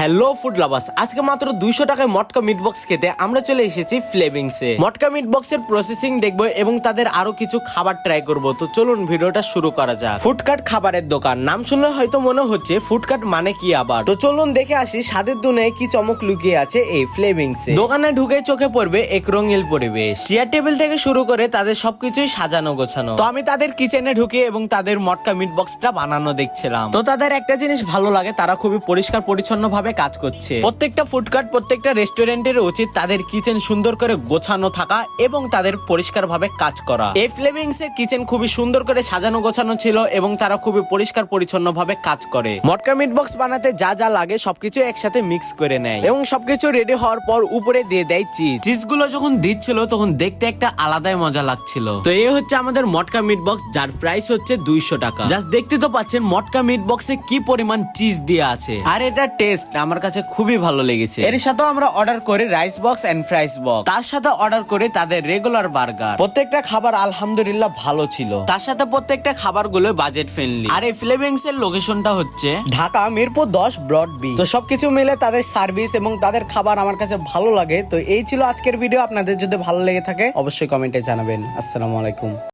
Hello food lovers, আজকে মাত্র 200 টাকায় মটকা মিট বক্স খেতে আমরা চলে এসেছি ফ্লেভিংসে। মটকা মিট বক্সের প্রসেসিং দেখবো এবং তাদের আরো কিছু খাবার ট্রাই করব। তো চলুন ভিডিওটা শুরু করা যাক। ফুডকার্ট খাবারের দোকান, নাম শুনলে হয়তো মনে হচ্ছে ফুডকার্ট মানে কি আবার। তো চলুন দেখে আসি স্বাদের দুনিয়ায় কি চমক লুকিয়ে আছে এই ফ্লেভিংসে। দোকানে ঢুকে চোখে পড়বে এক রঙিন পরিবেশ, চেয়ার টেবিল থেকে শুরু করে তাদের সবকিছুই সাজানো গোছানো। তো আমি তাদের কিচেনে ঢুকে এবং তাদের মটকা মিট বক্সটা বানানো দেখছিলাম। তো তাদের একটা জিনিস ভালো লাগে, তারা খুবই পরিষ্কার পরিচ্ছন্ন ভাবে কাজ করছে। প্রত্যেকটা ফুডকার্ট, প্রত্যেকটা রেস্টুরেন্টের উচিত তাদের কিচেন সুন্দর করে গোছানো থাকা এবং তাদের পরিষ্কার ভাবে কাজ করা। এই ফ্লেভিংস এর কিচেন খুবই সুন্দর করে সাজানো গোছানো ছিল এবং তারা খুবই পরিষ্কার পরিচ্ছন্ন ভাবে কাজ করে। মটকা মিট বক্স বানাতে যা যা লাগে সবকিছু একসাথে মিক্স করে নেয় এবং সবকিছু রেডি হওয়ার পর উপরে দিয়ে দেয় চিজ। চিজগুলো যখন দিচ্ছিল তখন দেখতে একটা আলাদাই মজা লাগছিল। তো এই হচ্ছে আমাদের মটকা মিট বক্স, যার প্রাইস হচ্ছে 200 টাকা। জাস্ট দেখতে তো পাচ্ছেন মটকা মিট বক্সে কি পরিমাণ চিজ দিয়ে আছে, আর এটা টেস্ট আমার কাছে খুবই ভালো লেগেছে। এর সাথে আমরা অর্ডার করি rice box and fries box, তার সাথে অর্ডার করি তাদের রেগুলার বার্গার। প্রত্যেকটা খাবার আলহামদুলিল্লাহ ভালো ছিল, তার সাথে প্রত্যেকটা খাবার গুলো বাজেট ফ্রেন্ডলি। আর এই ফ্লেভিংস এর লোকেশনটা হচ্ছে ঢাকা মিরপুর 10 ব্রড বি। তো সবকিছু মিলে তাদের সার্ভিস এবং তাদের খাবার আমার কাছে ভালো লাগে। তো এই ছিল আজকের ভিডিও। আপনাদের যদি ভালো লেগে থাকে অবশ্যই কমেন্টে জানাবেন। আসসালামু আলাইকুম।